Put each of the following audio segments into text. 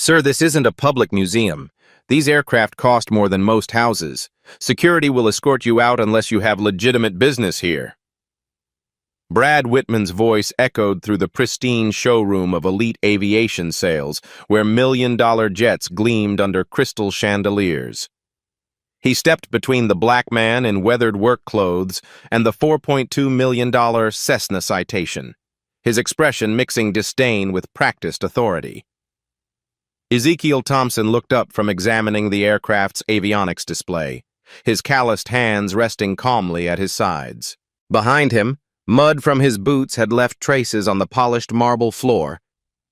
Sir, this isn't a public museum. These aircraft cost more than most houses. Security will escort you out unless you have legitimate business here. Brad Whitman's voice echoed through the pristine showroom of Elite Aviation Sales, where million-dollar jets gleamed under crystal chandeliers. He stepped between the black man in weathered work clothes and the $4.2 million Cessna citation, his expression mixing disdain with practiced authority. Ezekiel Thompson looked up from examining the aircraft's avionics display, his calloused hands resting calmly at his sides. Behind him, mud from his boots had left traces on the polished marble floor,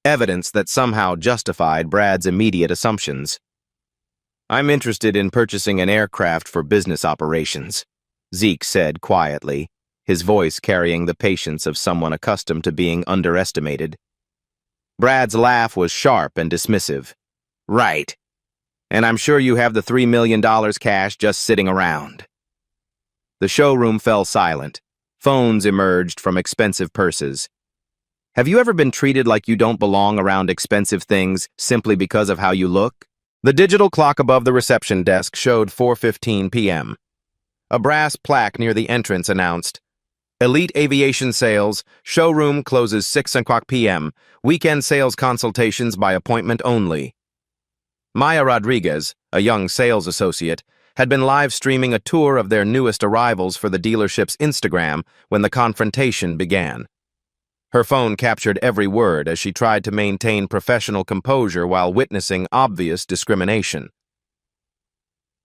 evidence that somehow justified Brad's immediate assumptions. "I'm interested in purchasing an aircraft for business operations," Zeke said quietly, his voice carrying the patience of someone accustomed to being underestimated. Brad's laugh was sharp and dismissive. "Right. And I'm sure you have the $3 million cash just sitting around." The showroom fell silent. Phones emerged from expensive purses. Have you ever been treated like you don't belong around expensive things simply because of how you look? The digital clock above the reception desk showed 4:15 p.m. A brass plaque near the entrance announced, "Elite Aviation Sales, showroom closes 6 o'clock p.m., weekend sales consultations by appointment only." Maya Rodriguez, a young sales associate, had been live streaming a tour of their newest arrivals for the dealership's Instagram when the confrontation began. Her phone captured every word as she tried to maintain professional composure while witnessing obvious discrimination.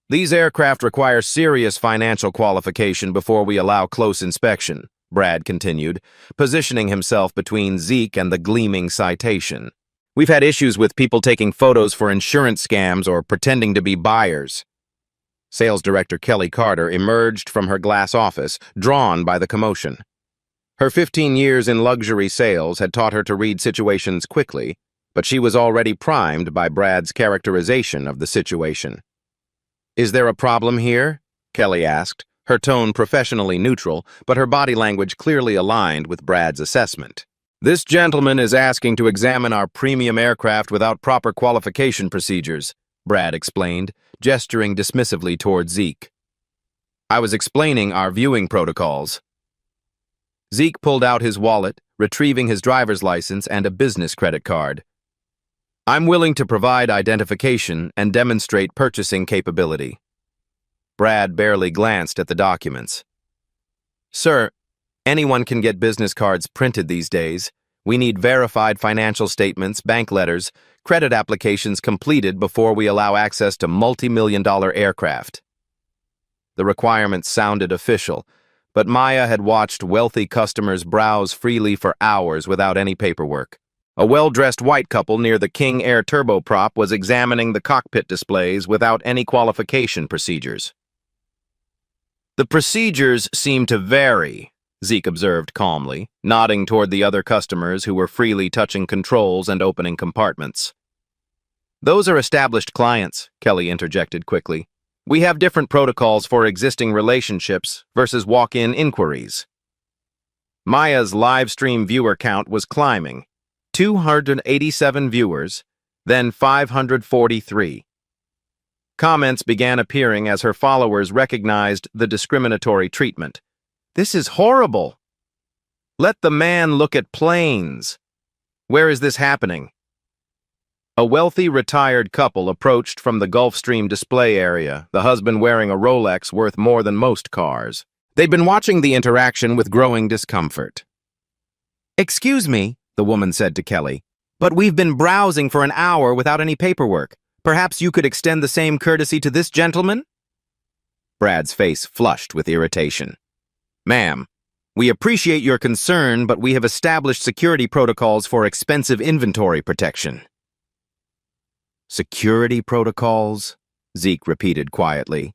"These aircraft require serious financial qualification before we allow close inspection," Brad continued, positioning himself between Zeke and the gleaming citation. "We've had issues with people taking photos for insurance scams or pretending to be buyers." Sales Director Kelly Carter emerged from her glass office, drawn by the commotion. Her 15 years in luxury sales had taught her to read situations quickly, but she was already primed by Brad's characterization of the situation. "Is there a problem here?" Kelly asked, her tone professionally neutral, but her body language clearly aligned with Brad's assessment. "This gentleman is asking to examine our premium aircraft without proper qualification procedures," Brad explained, gesturing dismissively toward Zeke. "I was explaining our viewing protocols." Zeke pulled out his wallet, retrieving his driver's license and a business credit card. "I'm willing to provide identification and demonstrate purchasing capability." Brad barely glanced at the documents. "Sir, anyone can get business cards printed these days. We need verified financial statements, bank letters, credit applications completed before we allow access to multi-million-dollar aircraft." The requirements sounded official, but Maya had watched wealthy customers browse freely for hours without any paperwork. A well-dressed white couple near the King Air turboprop was examining the cockpit displays without any qualification procedures. "The procedures seem to vary," Zeke observed calmly, nodding toward the other customers who were freely touching controls and opening compartments. "Those are established clients," Kelly interjected quickly. "We have different protocols for existing relationships versus walk-in inquiries." Maya's live stream viewer count was climbing. 287 viewers, then 543. Comments began appearing as her followers recognized the discriminatory treatment. "This is horrible. Let the man look at planes. Where is this happening?" A wealthy retired couple approached from the Gulfstream display area, the husband wearing a Rolex worth more than most cars. They'd been watching the interaction with growing discomfort. "Excuse me," the woman said to Kelly, "but we've been browsing for an hour without any paperwork. Perhaps you could extend the same courtesy to this gentleman?" Brad's face flushed with irritation. "Ma'am, we appreciate your concern, but we have established security protocols for expensive inventory protection." "Security protocols?" Zeke repeated quietly.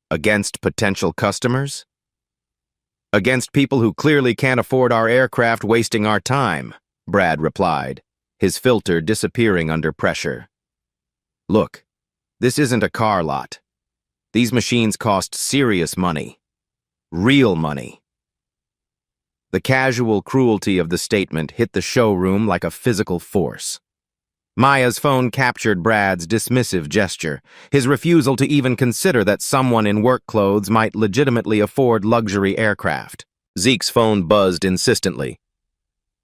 "Against potential customers?" "Against people who clearly can't afford our aircraft wasting our time," Brad replied, his filter disappearing under pressure. "Look, this isn't a car lot. These machines cost serious money. Real money." The casual cruelty of the statement hit the showroom like a physical force. Maya's phone captured Brad's dismissive gesture, his refusal to even consider that someone in work clothes might legitimately afford luxury aircraft. Zeke's phone buzzed insistently.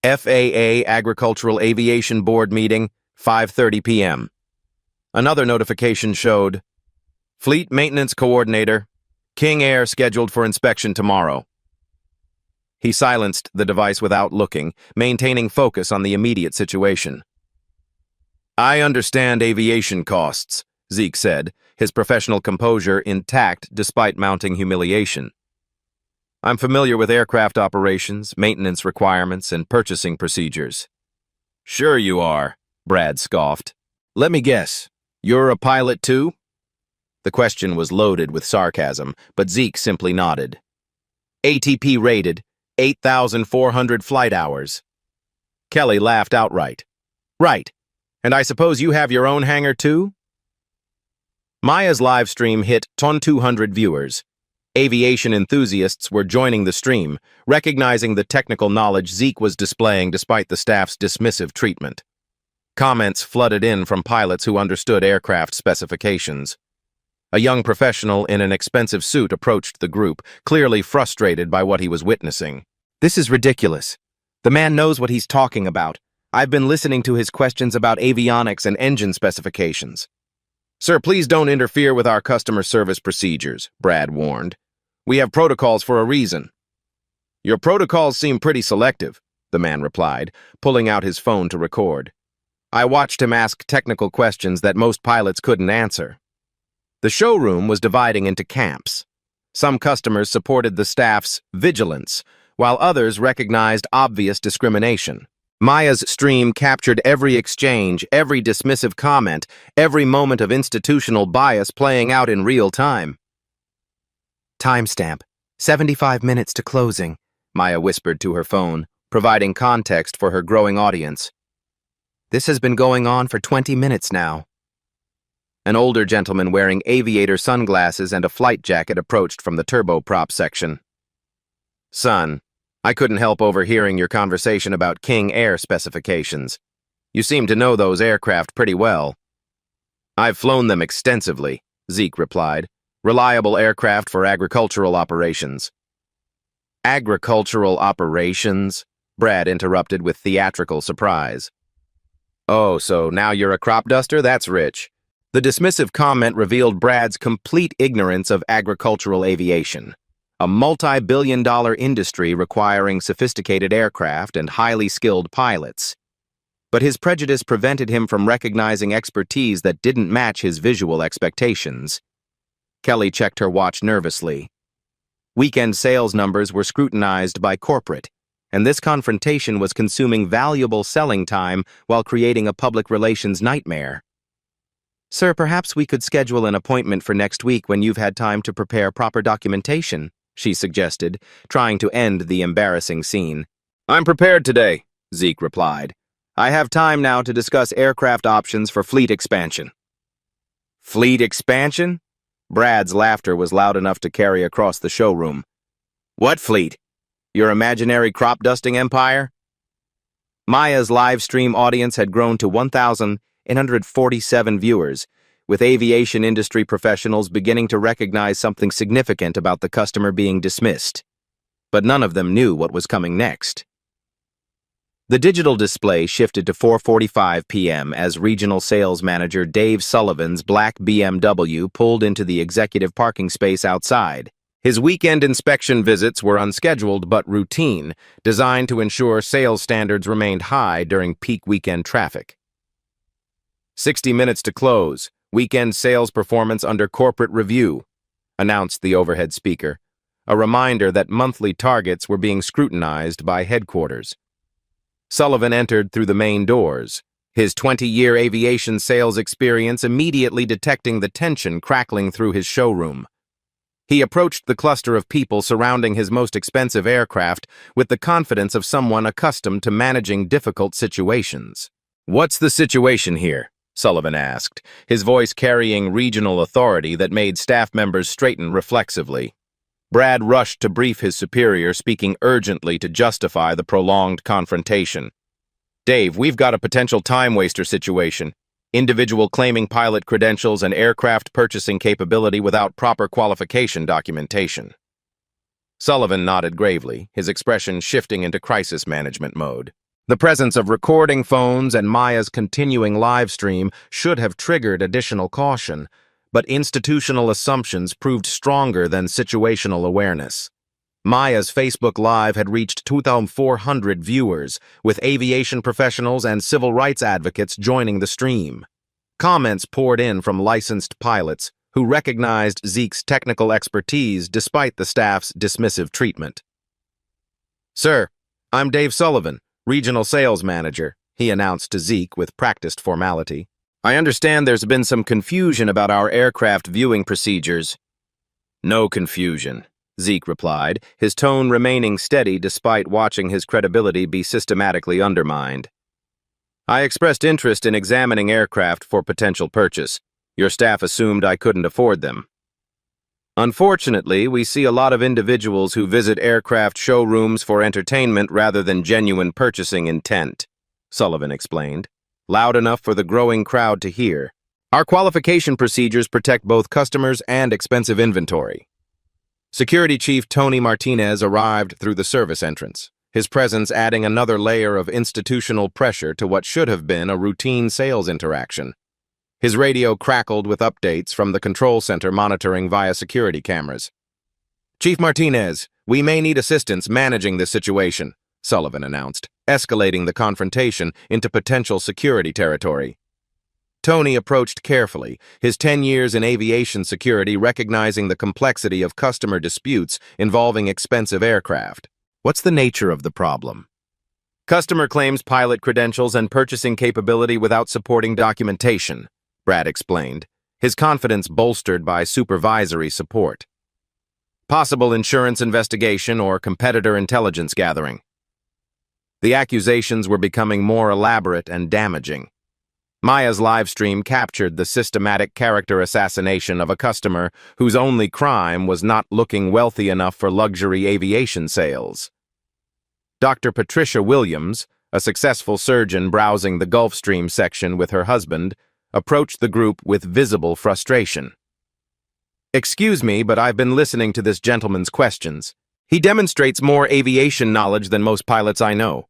FAA Agricultural Aviation Board meeting, 5:30 p.m. Another notification showed, Fleet Maintenance Coordinator, King Air scheduled for inspection tomorrow. He silenced the device without looking, maintaining focus on the immediate situation. I understand aviation costs, Zeke said, his professional composure intact despite mounting humiliation. I'm familiar with aircraft operations, maintenance requirements, and purchasing procedures. Sure you are, Brad scoffed. Let me guess, you're a pilot too? The question was loaded with sarcasm, but Zeke simply nodded. ATP rated, 8,400 flight hours. Kelly laughed outright. Right. And I suppose you have your own hangar too? Maya's live stream hit 200 viewers. Aviation enthusiasts were joining the stream, recognizing the technical knowledge Zeke was displaying despite the staff's dismissive treatment. Comments flooded in from pilots who understood aircraft specifications. A young professional in an expensive suit approached the group, clearly frustrated by what he was witnessing. This is ridiculous. The man knows what he's talking about. I've been listening to his questions about avionics and engine specifications. Sir, please don't interfere with our customer service procedures, Brad warned. We have protocols for a reason. Your protocols seem pretty selective, the man replied, pulling out his phone to record. I watched him ask technical questions that most pilots couldn't answer. The showroom was dividing into camps. Some customers supported the staff's vigilance, while others recognized obvious discrimination. Maya's stream captured every exchange, every dismissive comment, every moment of institutional bias playing out in real time. Timestamp, 75 minutes to closing, Maya whispered to her phone, providing context for her growing audience. This has been going on for 20 minutes now. An older gentleman wearing aviator sunglasses and a flight jacket approached from the turboprop section. Son, I couldn't help overhearing your conversation about King Air specifications. You seem to know those aircraft pretty well. I've flown them extensively, Zeke replied. Reliable aircraft for agricultural operations. Agricultural operations? Brad interrupted with theatrical surprise. Oh, so now you're a crop duster? That's rich. The dismissive comment revealed Brad's complete ignorance of agricultural aviation. A multi-billion-dollar industry requiring sophisticated aircraft and highly skilled pilots. But his prejudice prevented him from recognizing expertise that didn't match his visual expectations. Kelly checked her watch nervously. Weekend sales numbers were scrutinized by corporate, and this confrontation was consuming valuable selling time while creating a public relations nightmare. Sir, perhaps we could schedule an appointment for next week when you've had time to prepare proper documentation, she suggested, trying to end the embarrassing scene. I'm prepared today, Zeke replied. I have time now to discuss aircraft options for fleet expansion. Fleet expansion? Brad's laughter was loud enough to carry across the showroom. What fleet? Your imaginary crop dusting empire? Maya's live stream audience had grown to 1,847 viewers, with aviation industry professionals beginning to recognize something significant about the customer being dismissed. But none of them knew what was coming next. The digital display shifted to 4:45 p.m. as regional sales manager Dave Sullivan's black BMW pulled into the executive parking space outside. His weekend inspection visits were unscheduled but routine, designed to ensure sales standards remained high during peak weekend traffic. 60 minutes to close. Weekend sales performance under corporate review, announced the overhead speaker, a reminder that monthly targets were being scrutinized by headquarters. Sullivan entered through the main doors, his 20-year aviation sales experience immediately detecting the tension crackling through his showroom. He approached the cluster of people surrounding his most expensive aircraft with the confidence of someone accustomed to managing difficult situations. What's the situation here? Sullivan asked, his voice carrying regional authority that made staff members straighten reflexively. Brad rushed to brief his superior, speaking urgently to justify the prolonged confrontation. Dave, we've got a potential time-waster situation. Individual claiming pilot credentials and aircraft purchasing capability without proper qualification documentation. Sullivan nodded gravely, his expression shifting into crisis management mode. The presence of recording phones and Maya's continuing live stream should have triggered additional caution, but institutional assumptions proved stronger than situational awareness. Maya's Facebook Live had reached 2,400 viewers, with aviation professionals and civil rights advocates joining the stream. Comments poured in from licensed pilots who recognized Zeke's technical expertise despite the staff's dismissive treatment. "Sir, I'm Dave Sullivan, Regional Sales Manager," he announced to Zeke with practiced formality. "I understand there's been some confusion about our aircraft viewing procedures." "No confusion," Zeke replied, his tone remaining steady despite watching his credibility be systematically undermined. "I expressed interest in examining aircraft for potential purchase. Your staff assumed I couldn't afford them. Unfortunately, we see a lot of individuals who visit aircraft showrooms for entertainment rather than genuine purchasing intent," Sullivan explained, loud enough for the growing crowd to hear. "Our qualification procedures protect both customers and expensive inventory." Security Chief Tony Martinez arrived through the service entrance, his presence adding another layer of institutional pressure to what should have been a routine sales interaction. His radio crackled with updates from the control center monitoring via security cameras. "Chief Martinez, we may need assistance managing this situation," Sullivan announced, escalating the confrontation into potential security territory. Tony approached carefully, his 10 years in aviation security recognizing the complexity of customer disputes involving expensive aircraft. "What's the nature of the problem?" "Customer claims pilot credentials and purchasing capability without supporting documentation," Brad explained, his confidence bolstered by supervisory support. "Possible insurance investigation or competitor intelligence gathering." The accusations were becoming more elaborate and damaging. Maya's live stream captured the systematic character assassination of a customer whose only crime was not looking wealthy enough for luxury aviation sales. Dr. Patricia Williams, a successful surgeon browsing the Gulfstream section with her husband, approached the group with visible frustration. "Excuse me, but I've been listening to this gentleman's questions. He demonstrates more aviation knowledge than most pilots I know."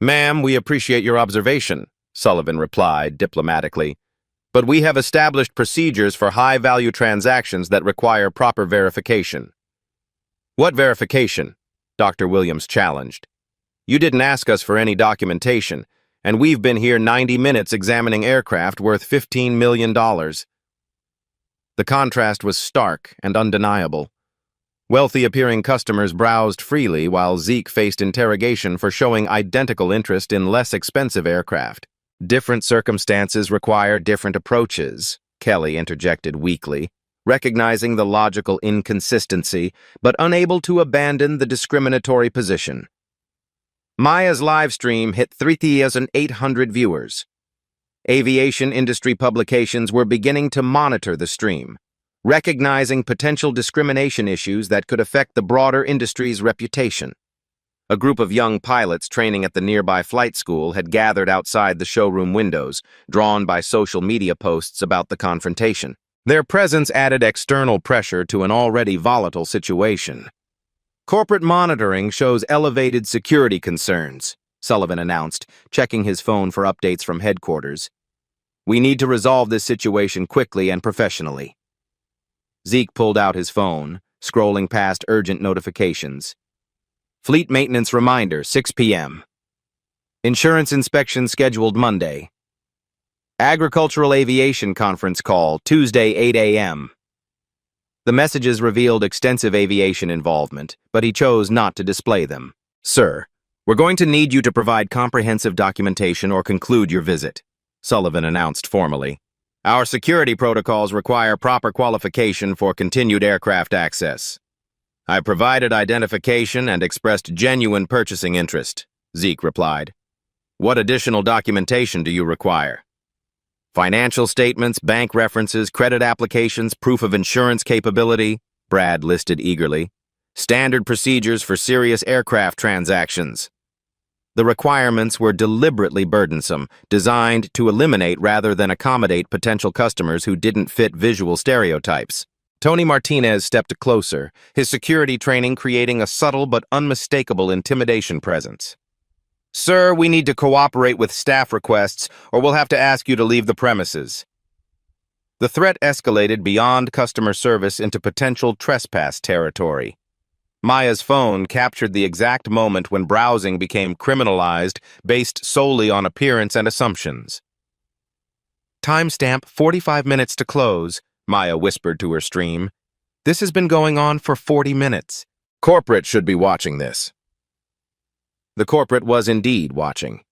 "Ma'am, we appreciate your observation," Sullivan replied diplomatically, "but we have established procedures for high-value transactions that require proper verification." "What verification?" Dr. Williams challenged. "You didn't ask us for any documentation, and we've been here 90 minutes examining aircraft worth $15 million. The contrast was stark and undeniable. Wealthy-appearing customers browsed freely while Zeke faced interrogation for showing identical interest in less expensive aircraft. "Different circumstances require different approaches," Kelly interjected weakly, recognizing the logical inconsistency, but unable to abandon the discriminatory position. Maya's live stream hit 3,800 viewers. Aviation industry publications were beginning to monitor the stream, recognizing potential discrimination issues that could affect the broader industry's reputation. A group of young pilots training at the nearby flight school had gathered outside the showroom windows, drawn by social media posts about the confrontation. Their presence added external pressure to an already volatile situation. "Corporate monitoring shows elevated security concerns," Sullivan announced, checking his phone for updates from headquarters. "We need to resolve this situation quickly and professionally." Zeke pulled out his phone, scrolling past urgent notifications. "Fleet maintenance reminder, 6 p.m. Insurance inspection scheduled Monday. Agricultural aviation conference call, Tuesday, 8 a.m. The messages revealed extensive aviation involvement, but he chose not to display them. "Sir, we're going to need you to provide comprehensive documentation or conclude your visit," Sullivan announced formally. "Our security protocols require proper qualification for continued aircraft access." "I provided identification and expressed genuine purchasing interest," Zeke replied. "What additional documentation do you require?" "Financial statements, bank references, credit applications, proof of insurance capability," Brad listed eagerly. "Standard procedures for serious aircraft transactions." The requirements were deliberately burdensome, designed to eliminate rather than accommodate potential customers who didn't fit visual stereotypes. Tony Martinez stepped closer, his security training creating a subtle but unmistakable intimidation presence. "Sir, we need to cooperate with staff requests, or we'll have to ask you to leave the premises." The threat escalated beyond customer service into potential trespass territory. Maya's phone captured the exact moment when browsing became criminalized based solely on appearance and assumptions. "Timestamp 45 minutes to close," Maya whispered to her stream. "This has been going on for 40 minutes. Corporate should be watching this." The corporate was indeed watching.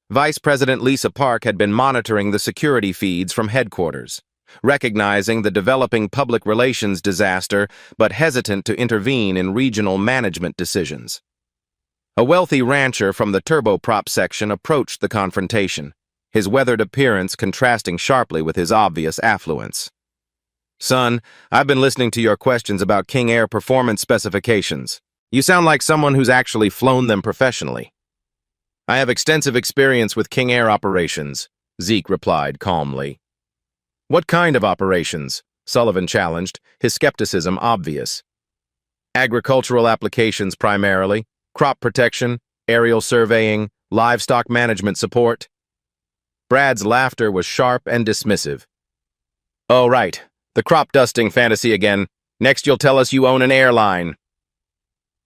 Vice President Lisa Park had been monitoring the security feeds from headquarters, recognizing the developing public relations disaster but hesitant to intervene in regional management decisions. A wealthy rancher from the turboprop section approached the confrontation, his weathered appearance contrasting sharply with his obvious affluence. "Son, I've been listening to your questions about King Air performance specifications. You sound like someone who's actually flown them professionally." "I have extensive experience with King Air operations," Zeke replied calmly. "What kind of operations?" Sullivan challenged, his skepticism obvious. "Agricultural applications primarily, crop protection, aerial surveying, livestock management support." Brad's laughter was sharp and dismissive. "Oh, right. The crop dusting fantasy again. Next you'll tell us you own an airline."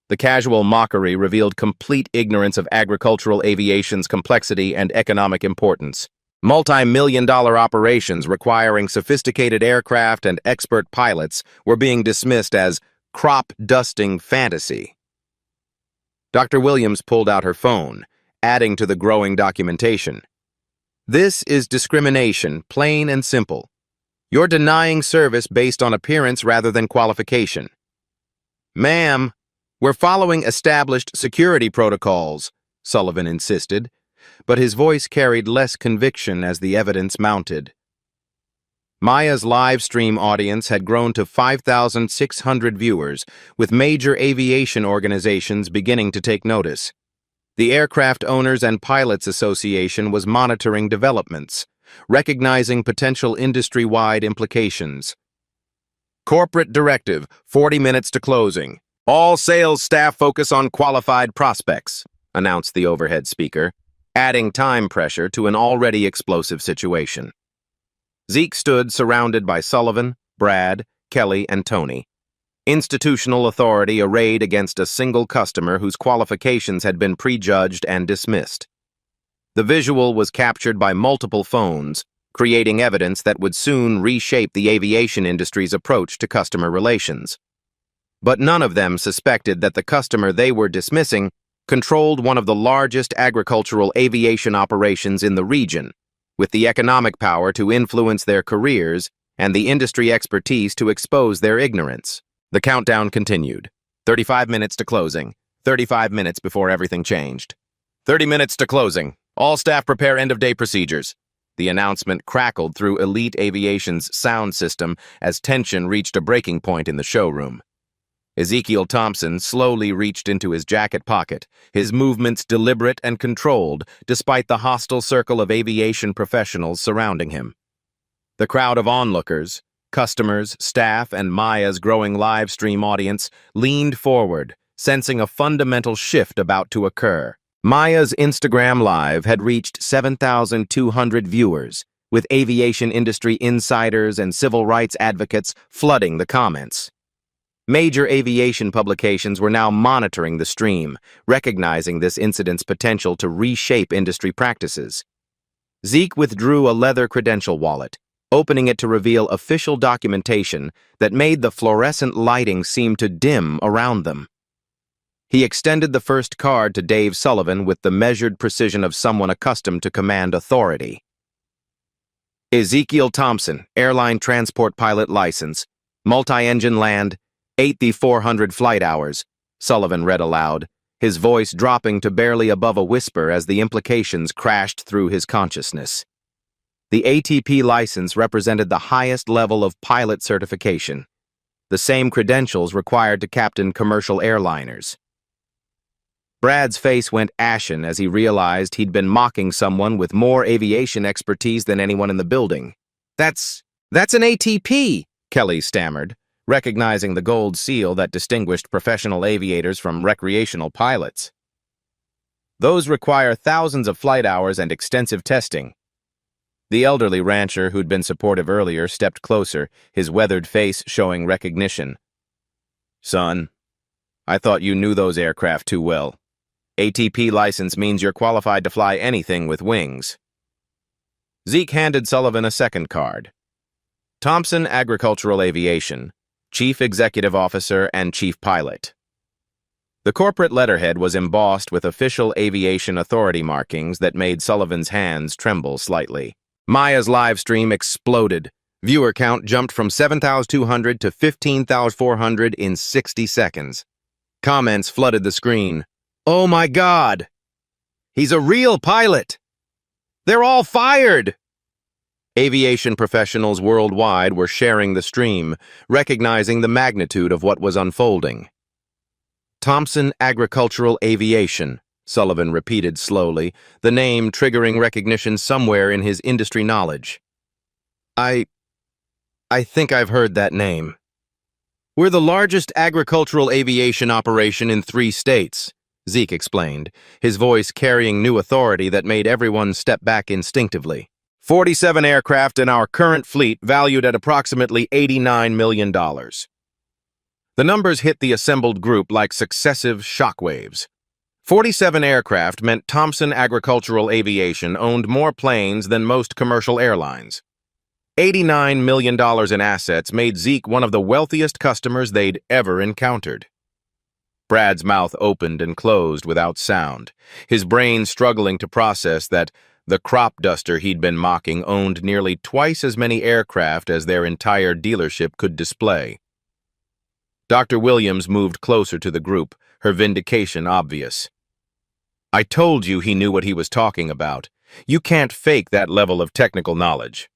The casual mockery revealed complete ignorance of agricultural aviation's complexity and economic importance. Multi-million-dollar operations requiring sophisticated aircraft and expert pilots were being dismissed as crop dusting fantasy. Dr. Williams pulled out her phone, adding to the growing documentation. "This is discrimination, plain and simple. You're denying service based on appearance rather than qualification." "Ma'am, we're following established security protocols," Sullivan insisted, but his voice carried less conviction as the evidence mounted. Maya's live stream audience had grown to 5,600 viewers, with major aviation organizations beginning to take notice. The Aircraft Owners and Pilots Association was monitoring developments, recognizing potential industry-wide implications. "Corporate directive, 40 minutes to closing. All sales staff focus on qualified prospects," announced the overhead speaker, adding time pressure to an already explosive situation. Zeke stood surrounded by Sullivan, Brad, Kelly, and Tony. Institutional authority arrayed against a single customer whose qualifications had been prejudged and dismissed. The visual was captured by multiple phones, creating evidence that would soon reshape the aviation industry's approach to customer relations. But none of them suspected that the customer they were dismissing controlled one of the largest agricultural aviation operations in the region, with the economic power to influence their careers and the industry expertise to expose their ignorance. The countdown continued. 35 minutes to closing. 35 minutes before everything changed. 30 minutes to closing. All staff prepare end-of-day procedures. The announcement crackled through Elite Aviation's sound system as tension reached a breaking point in the showroom. Ezekiel Thompson slowly reached into his jacket pocket, his movements deliberate and controlled despite the hostile circle of aviation professionals surrounding him. The crowd of onlookers, customers, staff, and Maya's growing live stream audience leaned forward, sensing a fundamental shift about to occur. Maya's Instagram Live had reached 7,200 viewers, with aviation industry insiders and civil rights advocates flooding the comments. Major aviation publications were now monitoring the stream, recognizing this incident's potential to reshape industry practices. Zeke withdrew a leather credential wallet, opening it to reveal official documentation that made the fluorescent lighting seem to dim around them. He extended the first card to Dave Sullivan with the measured precision of someone accustomed to command authority. Ezekiel Thompson, airline transport pilot license, multi-engine land, 8,400 flight hours, Sullivan read aloud, his voice dropping to barely above a whisper as the implications crashed through his consciousness. The ATP license represented the highest level of pilot certification, the same credentials required to captain commercial airliners. Brad's face went ashen as he realized he'd been mocking someone with more aviation expertise than anyone in the building. That's an ATP, Kelly stammered, recognizing the gold seal that distinguished professional aviators from recreational pilots. Those require thousands of flight hours and extensive testing. The elderly rancher who'd been supportive earlier stepped closer, his weathered face showing recognition. Son, I thought you knew those aircraft too well. ATP license means you're qualified to fly anything with wings. Zeke handed Sullivan a second card. Thompson Agricultural Aviation, Chief Executive Officer and Chief Pilot. The corporate letterhead was embossed with official aviation authority markings that made Sullivan's hands tremble slightly. Maya's live stream exploded. Viewer count jumped from 7,200 to 15,400 in 60 seconds. Comments flooded the screen. Oh my God! He's a real pilot! They're all fired! Aviation professionals worldwide were sharing the stream, recognizing the magnitude of what was unfolding. Thompson Agricultural Aviation, Sullivan repeated slowly, the name triggering recognition somewhere in his industry knowledge. I think I've heard that name. We're the largest agricultural aviation operation in 3 states, Zeke explained, his voice carrying new authority that made everyone step back instinctively. 47 aircraft in our current fleet valued at approximately $89 million. The numbers hit the assembled group like successive shockwaves. 47 aircraft meant Thompson Agricultural Aviation owned more planes than most commercial airlines. $89 million in assets made Zeke one of the wealthiest customers they'd ever encountered. Brad's mouth opened and closed without sound, his brain struggling to process that the crop duster he'd been mocking owned nearly twice as many aircraft as their entire dealership could display. Dr. Williams moved closer to the group, her vindication obvious. I told you he knew what he was talking about. You can't fake that level of technical knowledge.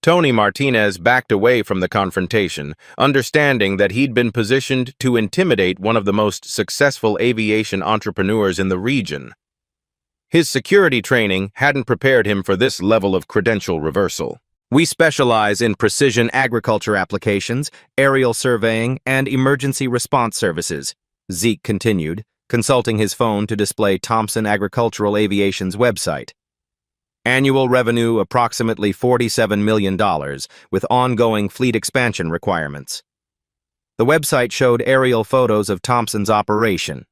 Tony Martinez backed away from the confrontation, understanding that he'd been positioned to intimidate one of the most successful aviation entrepreneurs in the region. His security training hadn't prepared him for this level of credential reversal. We specialize in precision agriculture applications, aerial surveying, and emergency response services, Zeke continued, consulting his phone to display Thompson Agricultural Aviation's website. Annual revenue approximately $47 million, with ongoing fleet expansion requirements. The website showed aerial photos of Thompson's operation,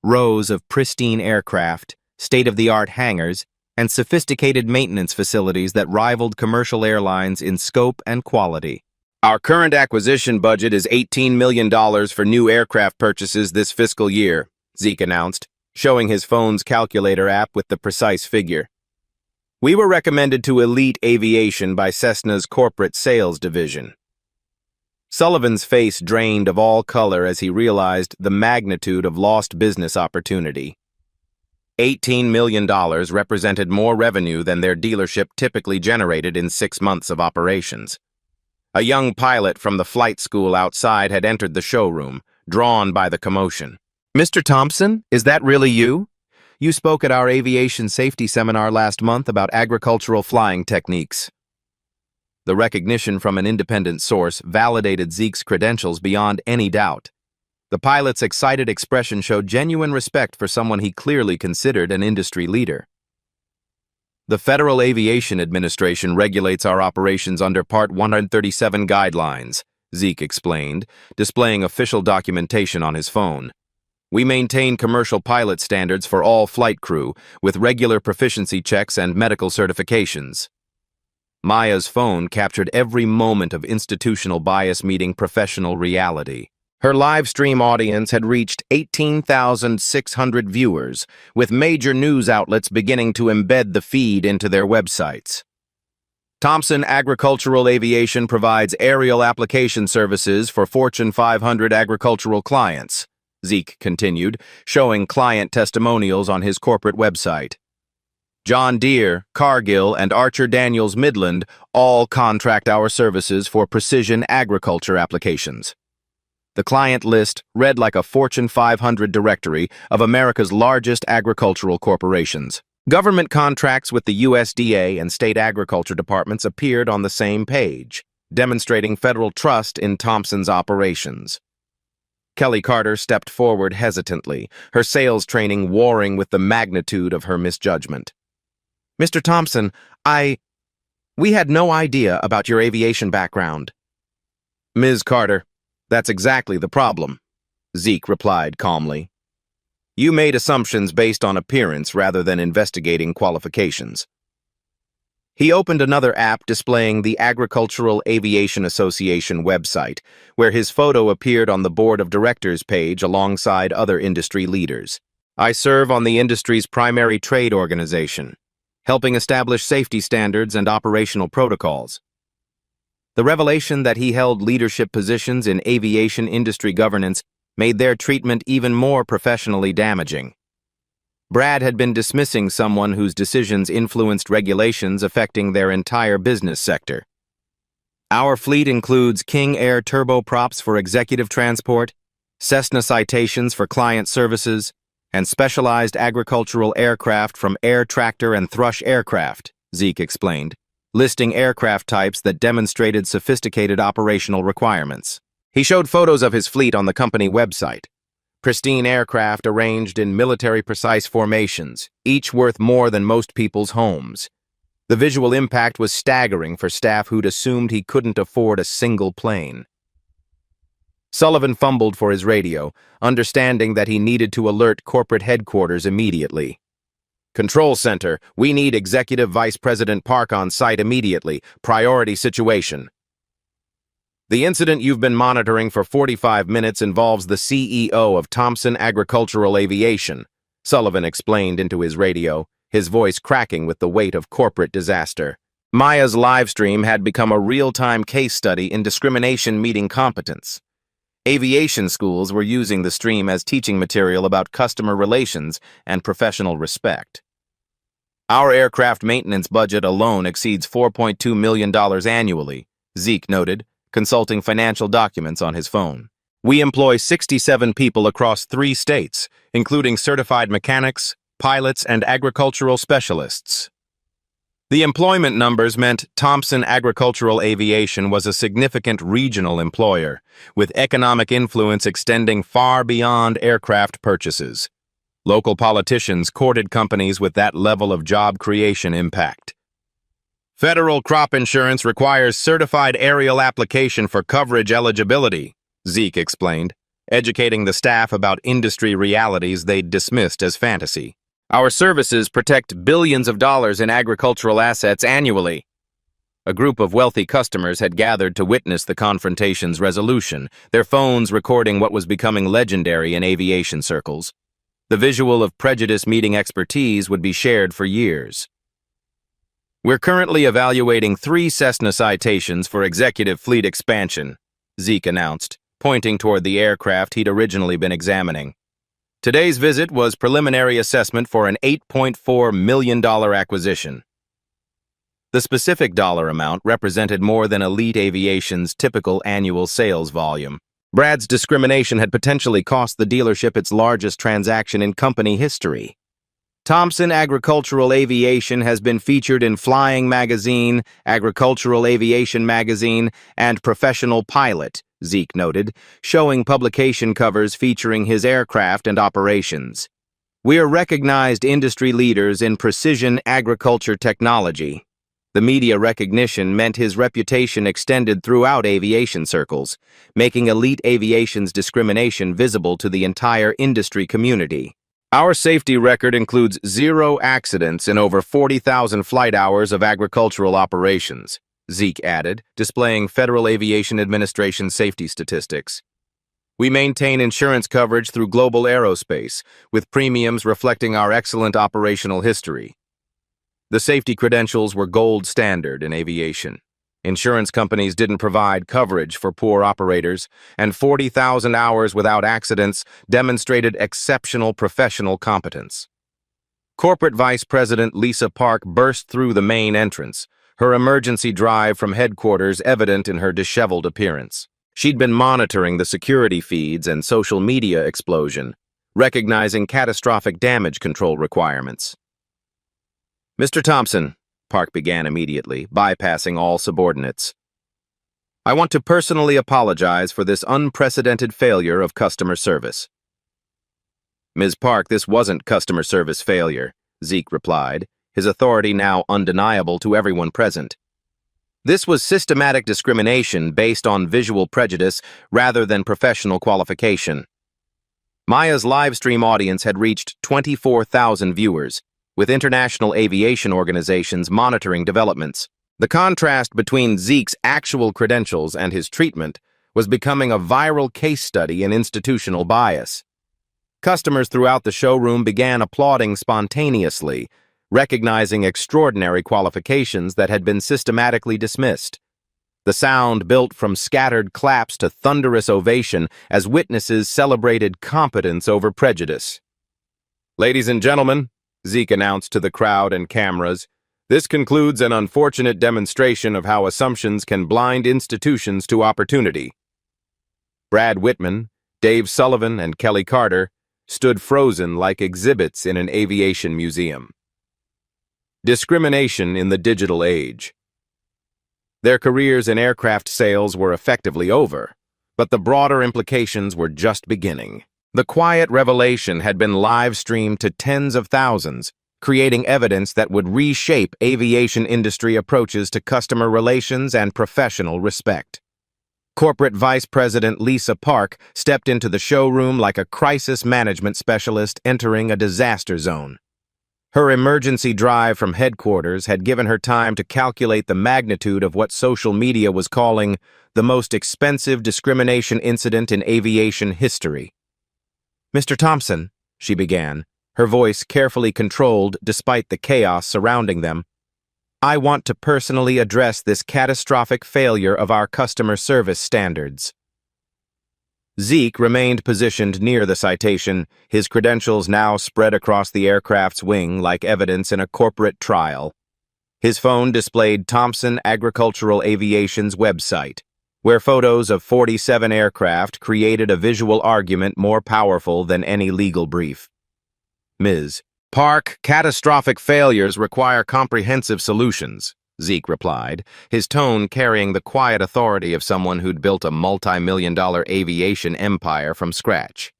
rows of pristine aircraft, state-of-the-art hangars, and sophisticated maintenance facilities that rivaled commercial airlines in scope and quality. Our current acquisition budget is $18 million for new aircraft purchases this fiscal year, Zeke announced, showing his phone's calculator app with the precise figure. We were recommended to Elite Aviation by Cessna's corporate sales division. Sullivan's face drained of all color as he realized the magnitude of lost business opportunity. $18 million represented more revenue than their dealership typically generated in 6 months of operations. A young pilot from the flight school outside had entered the showroom, drawn by the commotion. Mr. Thompson, is that really you? You spoke at our aviation safety seminar last month about agricultural flying techniques. The recognition from an independent source validated Zeke's credentials beyond any doubt. The pilot's excited expression showed genuine respect for someone he clearly considered an industry leader. The Federal Aviation Administration regulates our operations under Part 137 guidelines, Zeke explained, displaying official documentation on his phone. We maintain commercial pilot standards for all flight crew, with regular proficiency checks and medical certifications. Maya's phone captured every moment of institutional bias meeting professional reality. Her live stream audience had reached 18,600 viewers, with major news outlets beginning to embed the feed into their websites. Thompson Agricultural Aviation provides aerial application services for Fortune 500 agricultural clients, Zeke continued, showing client testimonials on his corporate website. John Deere, Cargill, and Archer Daniels Midland all contract our services for precision agriculture applications. The client list read like a Fortune 500 directory of America's largest agricultural corporations. Government contracts with the USDA and state agriculture departments appeared on the same page, demonstrating federal trust in Thompson's operations. Kelly Carter stepped forward hesitantly, her sales training warring with the magnitude of her misjudgment. "Mr. Thompson, we had no idea about your aviation background." "Ms. Carter, that's exactly the problem," Zeke replied calmly. "You made assumptions based on appearance rather than investigating qualifications." He opened another app displaying the Agricultural Aviation Association website, where his photo appeared on the board of directors page alongside other industry leaders. "I serve on the industry's primary trade organization, helping establish safety standards and operational protocols." The revelation that he held leadership positions in aviation industry governance made their treatment even more professionally damaging. Brad had been dismissing someone whose decisions influenced regulations affecting their entire business sector. "Our fleet includes King Air turboprops for executive transport, Cessna citations for client services, and specialized agricultural aircraft from Air Tractor and Thrush Aircraft," Zeke explained, listing aircraft types that demonstrated sophisticated operational requirements. He showed photos of his fleet on the company website. Pristine aircraft arranged in military-precise formations, each worth more than most people's homes. The visual impact was staggering for staff who'd assumed he couldn't afford a single plane. Sullivan fumbled for his radio, understanding that he needed to alert corporate headquarters immediately. "Control Center, we need Executive Vice President Park on site immediately. Priority situation." "The incident you've been monitoring for 45 minutes involves the CEO of Thompson Agricultural Aviation," Sullivan explained into his radio, his voice cracking with the weight of corporate disaster. Maya's live stream had become a real-time case study in discrimination meeting competence. Aviation schools were using the stream as teaching material about customer relations and professional respect. "Our aircraft maintenance budget alone exceeds $4.2 million annually," Zeke noted, consulting financial documents on his phone. "We employ 67 people across 3 states, including certified mechanics, pilots, and agricultural specialists." The employment numbers meant Thompson Agricultural Aviation was a significant regional employer, with economic influence extending far beyond aircraft purchases. Local politicians courted companies with that level of job creation impact. "Federal crop insurance requires certified aerial application for coverage eligibility," Zeke explained, educating the staff about industry realities they'd dismissed as fantasy. "Our services protect billions of dollars in agricultural assets annually." A group of wealthy customers had gathered to witness the confrontation's resolution, their phones recording what was becoming legendary in aviation circles. The visual of prejudice meeting expertise would be shared for years. "We're currently evaluating 3 Cessna citations for executive fleet expansion," Zeke announced, pointing toward the aircraft he'd originally been examining. "Today's visit was preliminary assessment for an $8.4 million acquisition." The specific dollar amount represented more than Elite Aviation's typical annual sales volume. Brad's discrimination had potentially cost the dealership its largest transaction in company history. Thompson Agricultural Aviation has been featured in Flying Magazine, Agricultural Aviation Magazine, and Professional Pilot, Zeke noted, showing publication covers featuring his aircraft and operations. "We are recognized industry leaders in precision agriculture technology." The media recognition meant his reputation extended throughout aviation circles, making Elite Aviation's discrimination visible to the entire industry community. "Our safety record includes 0 accidents in over 40,000 flight hours of agricultural operations," Zeke added, displaying Federal Aviation Administration safety statistics. "We maintain insurance coverage through Global Aerospace, with premiums reflecting our excellent operational history." The safety credentials were gold standard in aviation. Insurance companies didn't provide coverage for poor operators, and 40,000 hours without accidents demonstrated exceptional professional competence. Corporate Vice President Lisa Park burst through the main entrance, her emergency drive from headquarters evident in her disheveled appearance. She'd been monitoring the security feeds and social media explosion, recognizing catastrophic damage control requirements. "Mr. Thompson," Park began immediately, bypassing all subordinates, "I want to personally apologize for this unprecedented failure of customer service." "Ms. Park, this wasn't customer service failure," Zeke replied, his authority now undeniable to everyone present. "This was systematic discrimination based on visual prejudice rather than professional qualification." Maya's livestream audience had reached 24,000 viewers, with international aviation organizations monitoring developments. The contrast between Zeke's actual credentials and his treatment was becoming a viral case study in institutional bias. Customers throughout the showroom began applauding spontaneously, recognizing extraordinary qualifications that had been systematically dismissed. The sound built from scattered claps to thunderous ovation as witnesses celebrated competence over prejudice. "Ladies and gentlemen," Zeke announced to the crowd and cameras, "this concludes an unfortunate demonstration of how assumptions can blind institutions to opportunity." Brad Whitman, Dave Sullivan, and Kelly Carter stood frozen like exhibits in an aviation museum. Discrimination in the digital age. Their careers in aircraft sales were effectively over, but the broader implications were just beginning. The quiet revelation had been live-streamed to tens of thousands, creating evidence that would reshape aviation industry approaches to customer relations and professional respect. Corporate Vice President Lisa Park stepped into the showroom like a crisis management specialist entering a disaster zone. Her emergency drive from headquarters had given her time to calculate the magnitude of what social media was calling the most expensive discrimination incident in aviation history. "Mr. Thompson," she began, her voice carefully controlled despite the chaos surrounding them, "I want to personally address this catastrophic failure of our customer service standards." Zeke remained positioned near the citation, his credentials now spread across the aircraft's wing like evidence in a corporate trial. His phone displayed Thompson Agricultural Aviation's website, where photos of 47 aircraft created a visual argument more powerful than any legal brief. "Ms. Park, catastrophic failures require comprehensive solutions," Zeke replied, his tone carrying the quiet authority of someone who'd built a multi-million-dollar aviation empire from scratch.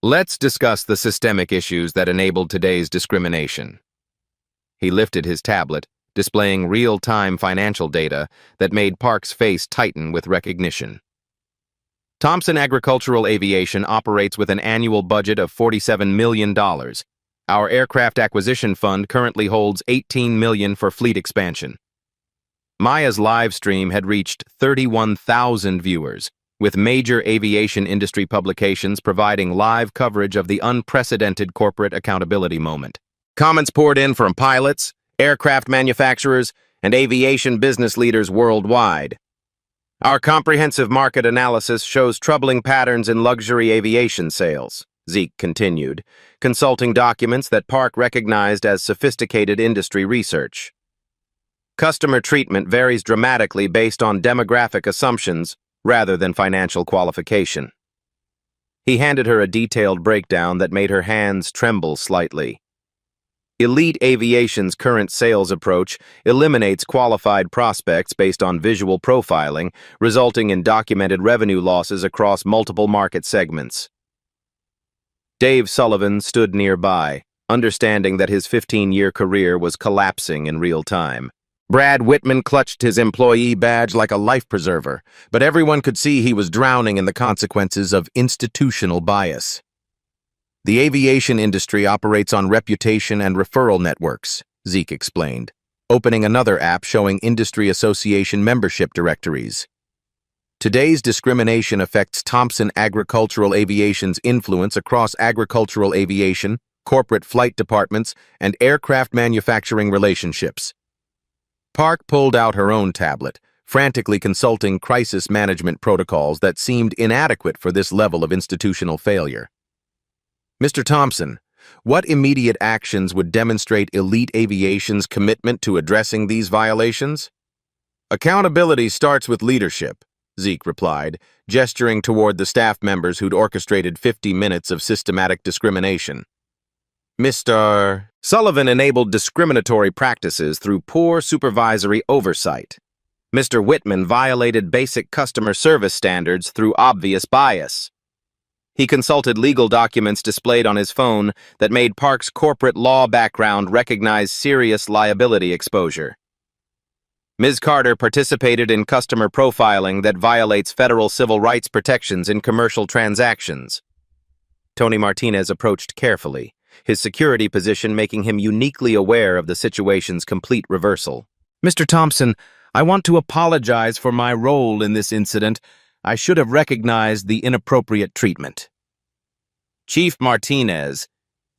"Let's discuss the systemic issues that enabled today's discrimination." He lifted his tablet, displaying real-time financial data that made Park's face tighten with recognition. "Thompson Agricultural Aviation operates with an annual budget of $47 million. Our aircraft acquisition fund currently holds $18 million for fleet expansion." Maya's live stream had reached 31,000 viewers, with major aviation industry publications providing live coverage of the unprecedented corporate accountability moment. Comments poured in from pilots, aircraft manufacturers, and aviation business leaders worldwide. "Our comprehensive market analysis shows troubling patterns in luxury aviation sales," Zeke continued, consulting documents that Park recognized as sophisticated industry research. "Customer treatment varies dramatically based on demographic assumptions rather than financial qualification." He handed her a detailed breakdown that made her hands tremble slightly. "Elite Aviation's current sales approach eliminates qualified prospects based on visual profiling, resulting in documented revenue losses across multiple market segments." Dave Sullivan stood nearby, understanding that his 15-year career was collapsing in real time. Brad Whitman clutched his employee badge like a life preserver, but everyone could see he was drowning in the consequences of institutional bias. "The aviation industry operates on reputation and referral networks," Zeke explained, opening another app showing industry association membership directories. "Today's discrimination affects Thompson Agricultural Aviation's influence across agricultural aviation, corporate flight departments, and aircraft manufacturing relationships." Park pulled out her own tablet, frantically consulting crisis management protocols that seemed inadequate for this level of institutional failure. "Mr. Thompson, what immediate actions would demonstrate Elite Aviation's commitment to addressing these violations?" "Accountability starts with leadership," Zeke replied, gesturing toward the staff members who'd orchestrated 50 minutes of systematic discrimination. Mr. Sullivan enabled discriminatory practices through poor supervisory oversight. Mr. Whitman violated basic customer service standards through obvious bias. He consulted legal documents displayed on his phone that made Park's corporate law background recognize serious liability exposure. Ms. Carter participated in customer profiling that violates federal civil rights protections in commercial transactions. Tony Martinez approached carefully, his security position making him uniquely aware of the situation's complete reversal. Mr. Thompson, I want to apologize for my role in this incident. I should have recognized the inappropriate treatment. Chief Martinez,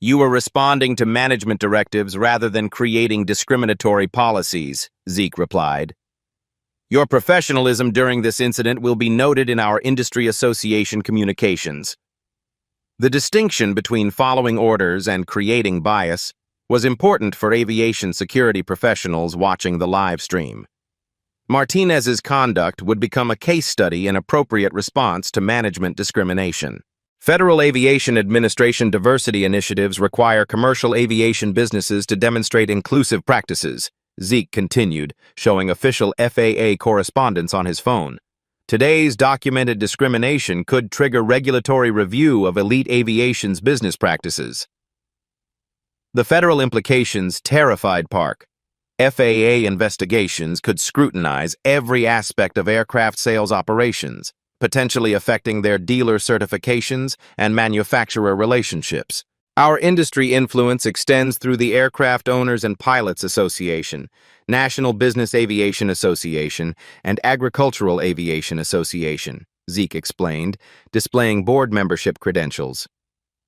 you were responding to management directives rather than creating discriminatory policies, Zeke replied. Your professionalism during this incident will be noted in our industry association communications. The distinction between following orders and creating bias was important for aviation security professionals watching the live stream. Martinez's conduct would become a case study in appropriate response to management discrimination. Federal Aviation Administration diversity initiatives require commercial aviation businesses to demonstrate inclusive practices, Zeke continued, showing official FAA correspondence on his phone. Today's documented discrimination could trigger regulatory review of Elite Aviation's business practices. The federal implications terrified Park. FAA investigations could scrutinize every aspect of aircraft sales operations, potentially affecting their dealer certifications and manufacturer relationships. Our industry influence extends through the Aircraft Owners and Pilots Association, National Business Aviation Association, and Agricultural Aviation Association, Zeke explained, displaying board membership credentials.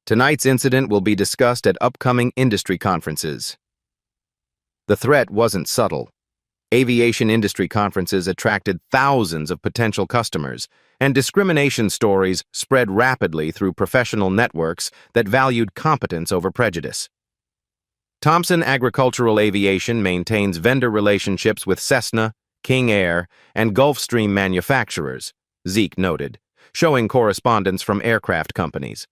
Tonight's incident will be discussed at upcoming industry conferences. The threat wasn't subtle. Aviation industry conferences attracted thousands of potential customers, and discrimination stories spread rapidly through professional networks that valued competence over prejudice. Thompson Agricultural Aviation maintains vendor relationships with Cessna, King Air, and Gulfstream manufacturers, Zeke noted, showing correspondence from aircraft companies.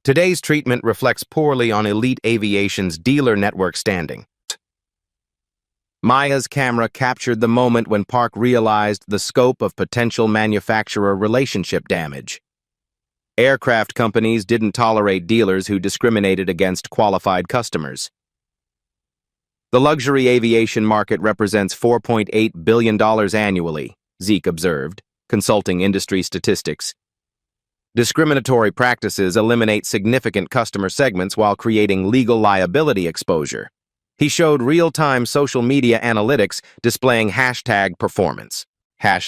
Today's treatment reflects poorly on Elite Aviation's dealer network standing. Maya's camera captured the moment when Park realized the scope of potential manufacturer relationship damage. Aircraft companies didn't tolerate dealers who discriminated against qualified customers. The luxury aviation market represents $4.8 billion annually, Zeke observed, consulting industry statistics. Discriminatory practices eliminate significant customer segments while creating legal liability exposure. He showed real-time social media analytics displaying #performance.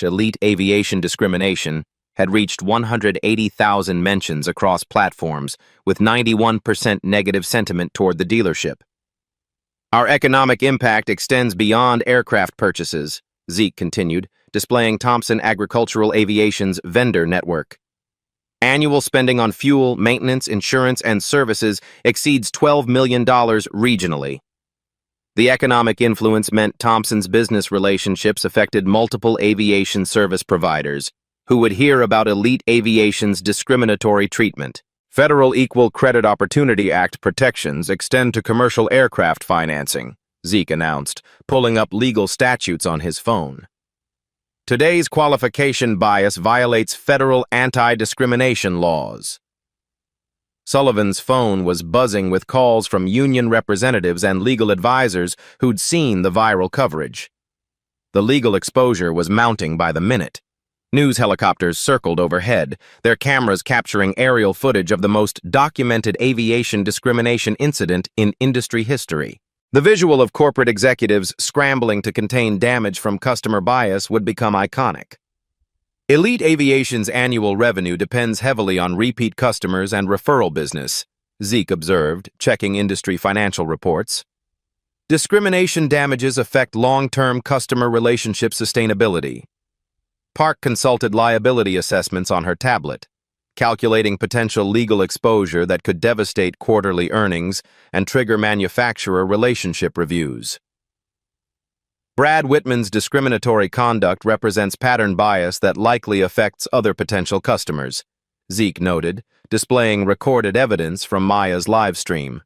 #Elite Aviation Discrimination had reached 180,000 mentions across platforms, with 91% negative sentiment toward the dealership. Our economic impact extends beyond aircraft purchases, Zeke continued, displaying Thompson Agricultural Aviation's vendor network. Annual spending on fuel, maintenance, insurance, and services exceeds $12 million regionally. The economic influence meant Thompson's business relationships affected multiple aviation service providers, who would hear about Elite Aviation's discriminatory treatment. Federal Equal Credit Opportunity Act protections extend to commercial aircraft financing, Zeke announced, pulling up legal statutes on his phone. Today's qualification bias violates federal anti-discrimination laws. Sullivan's phone was buzzing with calls from union representatives and legal advisors who'd seen the viral coverage. The legal exposure was mounting by the minute. News helicopters circled overhead, their cameras capturing aerial footage of the most documented aviation discrimination incident in industry history. The visual of corporate executives scrambling to contain damage from customer bias would become iconic. Elite Aviation's annual revenue depends heavily on repeat customers and referral business, Zeke observed, checking industry financial reports. Discrimination damages affect long-term customer relationship sustainability. Park consulted liability assessments on her tablet, calculating potential legal exposure that could devastate quarterly earnings and trigger manufacturer relationship reviews. Brad Whitman's discriminatory conduct represents pattern bias that likely affects other potential customers, Zeke noted, displaying recorded evidence from Maya's live stream.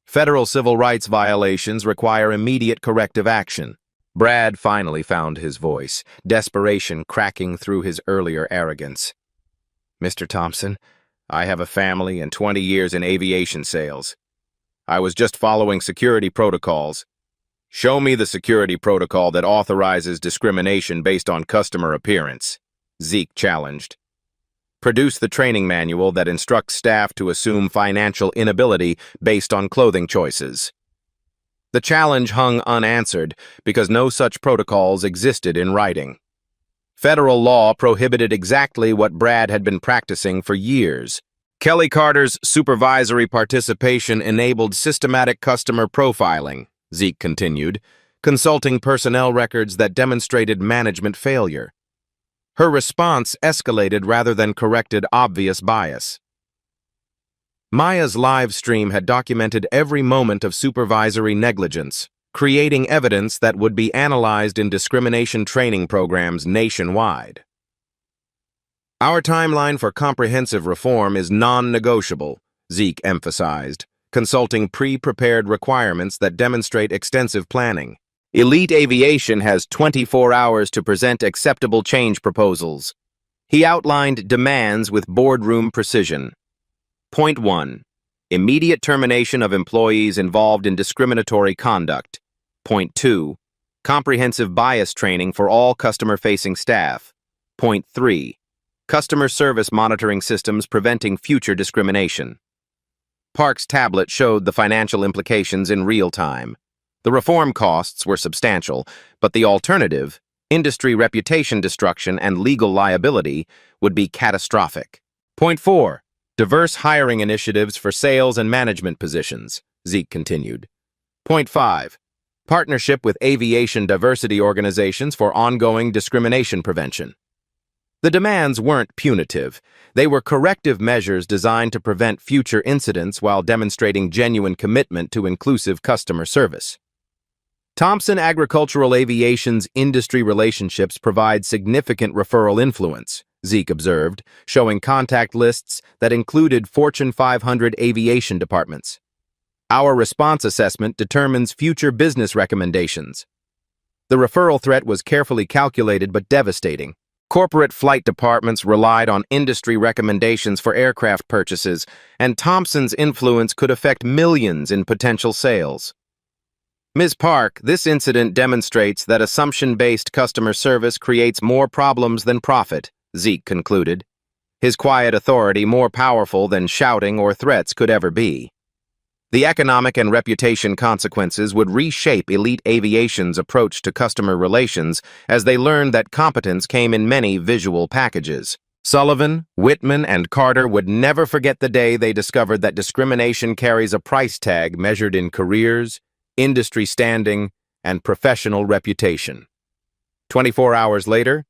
Federal civil rights violations require immediate corrective action. Brad finally found his voice, desperation cracking through his earlier arrogance. Mr. Thompson, I have a family and 20 years in aviation sales. I was just following security protocols. Show me the security protocol that authorizes discrimination based on customer appearance, Zeke challenged. Produce the training manual that instructs staff to assume financial inability based on clothing choices. The challenge hung unanswered because no such protocols existed in writing. Federal law prohibited exactly what Brad had been practicing for years. Kelly Carter's supervisory participation enabled systematic customer profiling, Zeke continued, consulting personnel records that demonstrated management failure. Her response escalated rather than corrected obvious bias. Maya's live stream had documented every moment of supervisory negligence, creating evidence that would be analyzed in discrimination training programs nationwide. Our timeline for comprehensive reform is non-negotiable, Zeke emphasized, consulting pre-prepared requirements that demonstrate extensive planning. Elite Aviation has 24 hours to present acceptable change proposals. He outlined demands with boardroom precision. Point 1. Immediate termination of employees involved in discriminatory conduct. Point 2. Comprehensive bias training for all customer-facing staff. Point 3. Customer service monitoring systems preventing future discrimination. Park's tablet showed the financial implications in real time. The reform costs were substantial, but the alternative, industry reputation destruction and legal liability, would be catastrophic. Point 4. Diverse hiring initiatives for sales and management positions, Zeke continued. Point 5. Partnership with aviation diversity organizations for ongoing discrimination prevention. The demands weren't punitive. They were corrective measures designed to prevent future incidents while demonstrating genuine commitment to inclusive customer service. Thompson Agricultural Aviation's industry relationships provide significant referral influence, Zeke observed, showing contact lists that included Fortune 500 aviation departments. Our response assessment determines future business recommendations. The referral threat was carefully calculated but devastating. Corporate flight departments relied on industry recommendations for aircraft purchases, and Thompson's influence could affect millions in potential sales. Ms. Park, this incident demonstrates that assumption-based customer service creates more problems than profit, Zeke concluded, his quiet authority more powerful than shouting or threats could ever be. The economic and reputation consequences would reshape Elite Aviation's approach to customer relations as they learned that competence came in many visual packages. Sullivan, Whitman, and Carter would never forget the day they discovered that discrimination carries a price tag measured in careers, industry standing, and professional reputation. 24 hours later,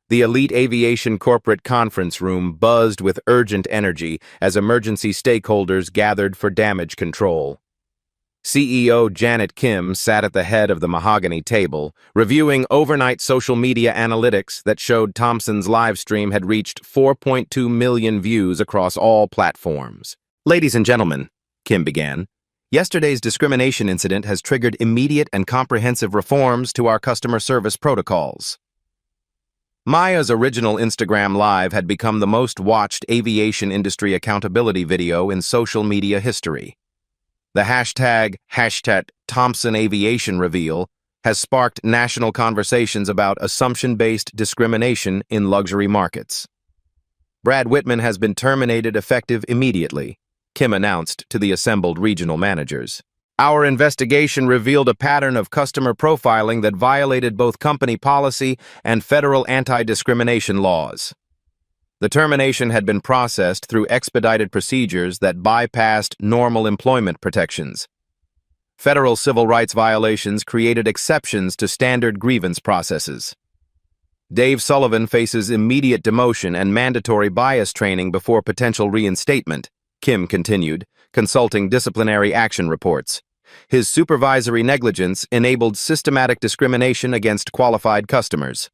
the Elite Aviation corporate conference room buzzed with urgent energy as emergency stakeholders gathered for damage control. CEO Janet Kim sat at the head of the mahogany table, reviewing overnight social media analytics that showed Thompson's live stream had reached 4.2 million views across all platforms. Ladies and gentlemen, Kim began, yesterday's discrimination incident has triggered immediate and comprehensive reforms to our customer service protocols. Maya's original Instagram Live had become the most watched aviation industry accountability video in social media history. The hashtag Thompson Aviation Reveal has sparked national conversations about assumption-based discrimination in luxury markets. Brad Whitman has been terminated effective immediately, Kim announced to the assembled regional managers. Our investigation revealed a pattern of customer profiling that violated both company policy and federal anti-discrimination laws. The termination had been processed through expedited procedures that bypassed normal employment protections. Federal civil rights violations created exceptions to standard grievance processes. Dave Sullivan faces immediate demotion and mandatory bias training before potential reinstatement, Kim continued, consulting disciplinary action reports. His supervisory negligence enabled systematic discrimination against qualified customers.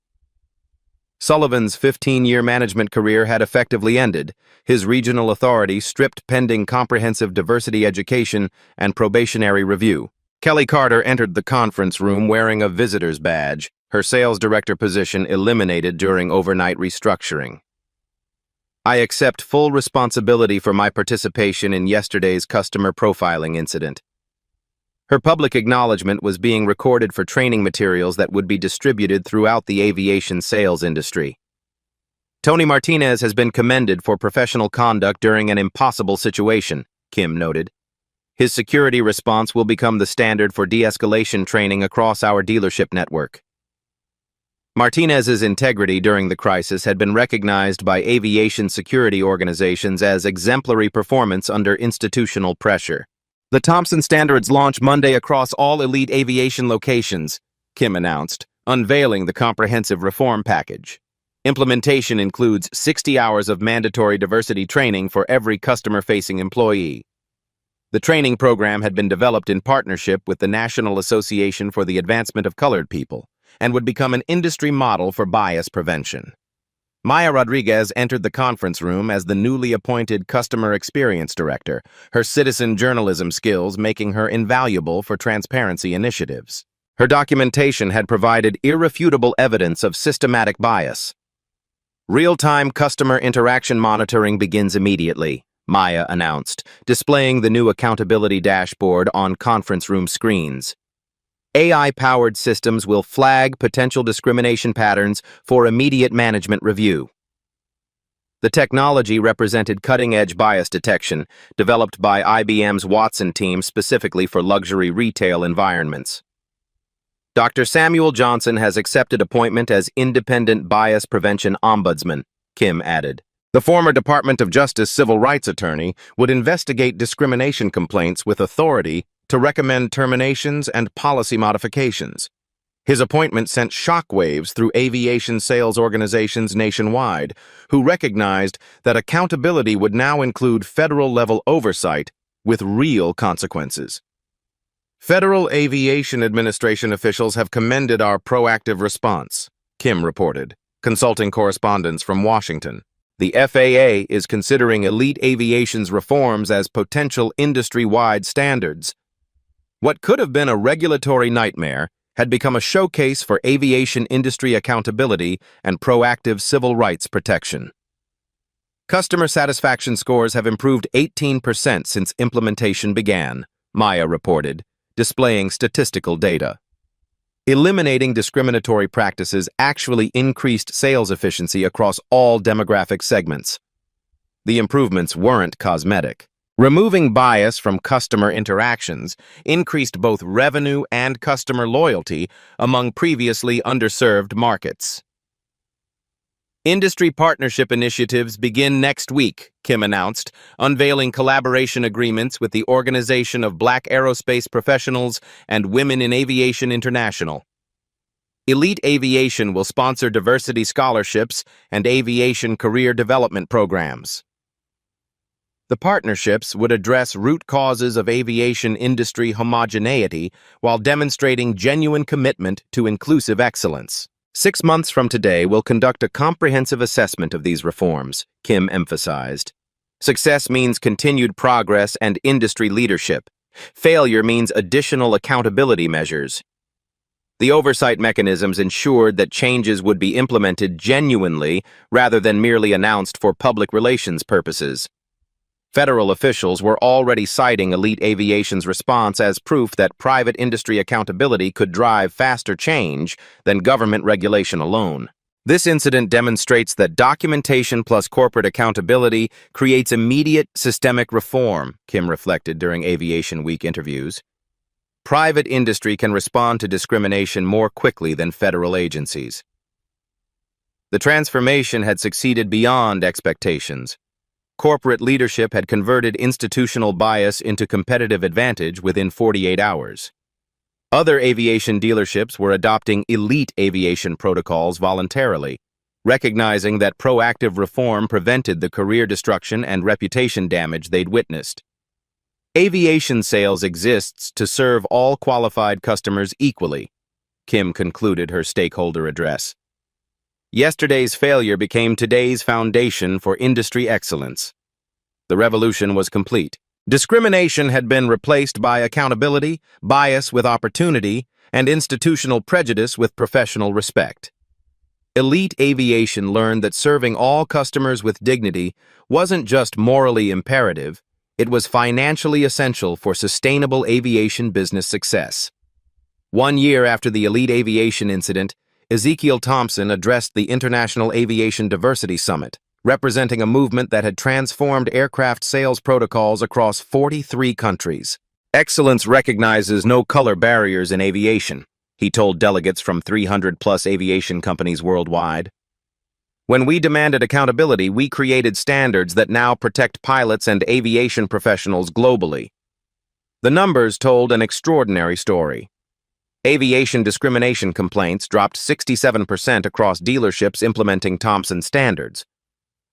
Sullivan's 15-year management career had effectively ended, his regional authority stripped pending comprehensive diversity education and probationary review. Kelly Carter entered the conference room wearing a visitor's badge, her sales director position eliminated during overnight restructuring. I accept full responsibility for my participation in yesterday's customer profiling incident. Her public acknowledgement was being recorded for training materials that would be distributed throughout the aviation sales industry. Tony Martinez has been commended for professional conduct during an impossible situation, Kim noted. His security response will become the standard for de-escalation training across our dealership network. Martinez's integrity during the crisis had been recognized by aviation security organizations as exemplary performance under institutional pressure. The Thompson Standards launch Monday across all elite aviation locations, Kim announced, unveiling the comprehensive reform package. Implementation includes 60 hours of mandatory diversity training for every customer-facing employee. The training program had been developed in partnership with the National Association for the Advancement of Colored People and would become an industry model for bias prevention. Maya Rodriguez entered the conference room as the newly appointed Customer Experience Director, her citizen journalism skills making her invaluable for transparency initiatives. Her documentation had provided irrefutable evidence of systematic bias. Real-time customer interaction monitoring begins immediately, Maya announced, displaying the new accountability dashboard on conference room screens. AI-powered systems will flag potential discrimination patterns for immediate management review. The technology represented cutting-edge bias detection, developed by IBM's Watson team specifically for luxury retail environments. Dr. Samuel Johnson has accepted appointment as Independent Bias Prevention Ombudsman, Kim added. The former Department of Justice civil rights attorney would investigate discrimination complaints with authority to recommend terminations and policy modifications. His appointment sent shockwaves through aviation sales organizations nationwide, who recognized that accountability would now include federal-level oversight with real consequences. Federal Aviation Administration officials have commended our proactive response, Kim reported, consulting correspondents from Washington. The FAA is considering elite aviation's reforms as potential industry-wide standards. What could have been a regulatory nightmare had become a showcase for aviation industry accountability and proactive civil rights protection. Customer satisfaction scores have improved 18% since implementation began, Maya reported, displaying statistical data. Eliminating discriminatory practices actually increased sales efficiency across all demographic segments. The improvements weren't cosmetic. Removing bias from customer interactions increased both revenue and customer loyalty among previously underserved markets. Industry partnership initiatives begin next week, Kim announced, unveiling collaboration agreements with the Organization of Black Aerospace Professionals and Women in Aviation International. Elite Aviation will sponsor diversity scholarships and aviation career development programs. The partnerships would address root causes of aviation industry homogeneity while demonstrating genuine commitment to inclusive excellence. 6 months from today, we'll conduct a comprehensive assessment of these reforms, Kim emphasized. Success means continued progress and industry leadership. Failure means additional accountability measures. The oversight mechanisms ensured that changes would be implemented genuinely rather than merely announced for public relations purposes. Federal officials were already citing elite aviation's response as proof that private industry accountability could drive faster change than government regulation alone. This incident demonstrates that documentation plus corporate accountability creates immediate systemic reform, Kim reflected during Aviation Week interviews. Private industry can respond to discrimination more quickly than federal agencies. The transformation had succeeded beyond expectations. Corporate leadership had converted institutional bias into competitive advantage within 48 hours. Other aviation dealerships were adopting elite aviation protocols voluntarily, recognizing that proactive reform prevented the career destruction and reputation damage they'd witnessed. Aviation sales exists to serve all qualified customers equally, Kim concluded her stakeholder address. Yesterday's failure became today's foundation for industry excellence. The revolution was complete. Discrimination had been replaced by accountability, bias with opportunity, and institutional prejudice with professional respect. Elite Aviation learned that serving all customers with dignity wasn't just morally imperative, it was financially essential for sustainable aviation business success. 1 year after the Elite Aviation incident, Ezekiel Thompson addressed the International Aviation Diversity Summit, representing a movement that had transformed aircraft sales protocols across 43 countries. Excellence recognizes no color barriers in aviation, he told delegates from 300-plus aviation companies worldwide. When we demanded accountability, we created standards that now protect pilots and aviation professionals globally. The numbers told an extraordinary story. Aviation discrimination complaints dropped 67% across dealerships implementing Thompson standards.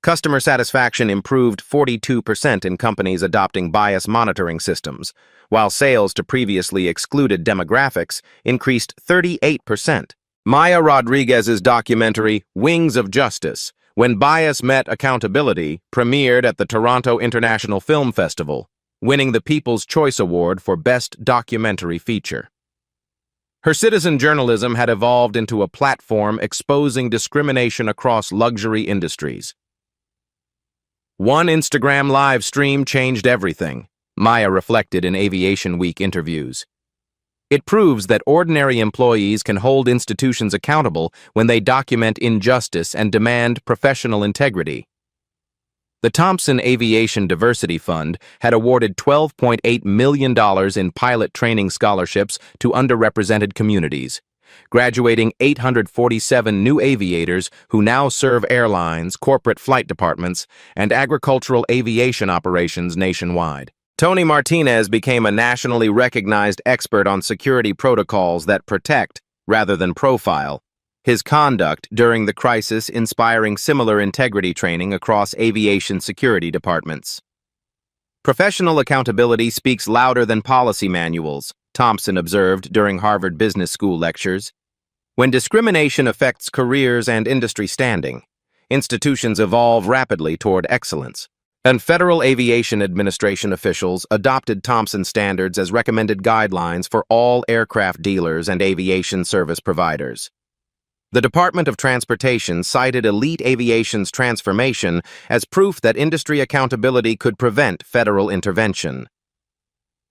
Customer satisfaction improved 42% in companies adopting bias monitoring systems, while sales to previously excluded demographics increased 38%. Maya Rodriguez's documentary, Wings of Justice, When Bias Met Accountability, premiered at the Toronto International Film Festival, winning the People's Choice Award for Best Documentary Feature. Her citizen journalism had evolved into a platform exposing discrimination across luxury industries. One Instagram live stream changed everything, Maya reflected in Aviation Week interviews. It proves that ordinary employees can hold institutions accountable when they document injustice and demand professional integrity. The Thompson Aviation Diversity Fund had awarded $12.8 million in pilot training scholarships to underrepresented communities, graduating 847 new aviators who now serve airlines, corporate flight departments, and agricultural aviation operations nationwide. Tony Martinez became a nationally recognized expert on security protocols that protect, rather than profile, his conduct during the crisis inspiring similar integrity training across aviation security departments. Professional accountability speaks louder than policy manuals, Thompson observed during Harvard Business School lectures. When discrimination affects careers and industry standing, institutions evolve rapidly toward excellence. And Federal Aviation Administration officials adopted Thompson standards as recommended guidelines for all aircraft dealers and aviation service providers. The Department of Transportation cited Elite Aviation's transformation as proof that industry accountability could prevent federal intervention.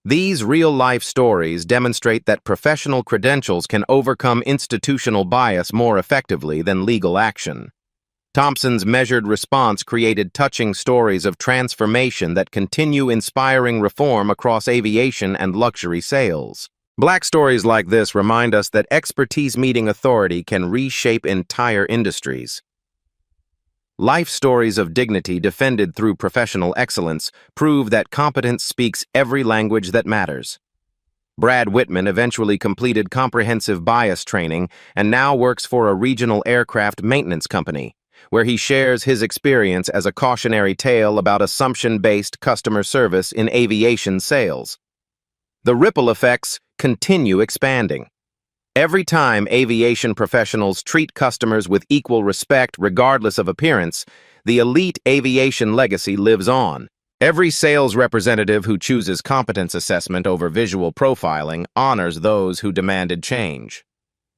These real-life stories demonstrate that professional credentials can overcome institutional bias more effectively than legal action. Thompson's measured response created touching stories of transformation that continue inspiring reform across aviation and luxury sales. Black stories like this remind us that expertise meeting authority can reshape entire industries. Life stories of dignity defended through professional excellence prove that competence speaks every language that matters. Brad Whitman eventually completed comprehensive bias training and now works for a regional aircraft maintenance company, where he shares his experience as a cautionary tale about assumption-based customer service in aviation sales. The ripple effects continue expanding. Every time aviation professionals treat customers with equal respect regardless of appearance, the Elite Aviation legacy lives on. Every sales representative who chooses competence assessment over visual profiling honors those who demanded change.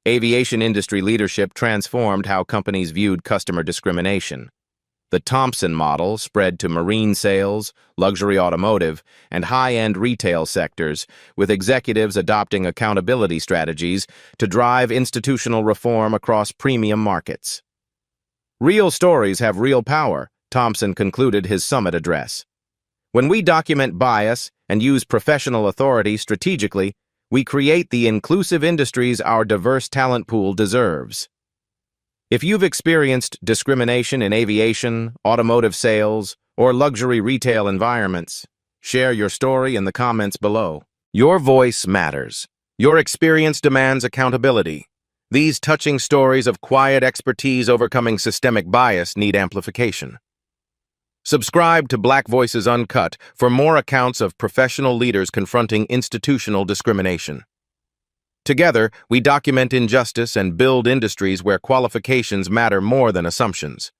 Aviation industry leadership transformed how companies viewed customer discrimination. The Thompson model spread to marine sales, luxury automotive, and high-end retail sectors, with executives adopting accountability strategies to drive institutional reform across premium markets. Real stories have real power, Thompson concluded his summit address. When we document bias and use professional authority strategically, we create the inclusive industries our diverse talent pool deserves. If you've experienced discrimination in aviation, automotive sales, or luxury retail environments, share your story in the comments below. Your voice matters. Your experience demands accountability. These touching stories of quiet expertise overcoming systemic bias need amplification. Subscribe to Black Voices Uncut for more accounts of professional leaders confronting institutional discrimination. Together, we document injustice and build industries where qualifications matter more than assumptions.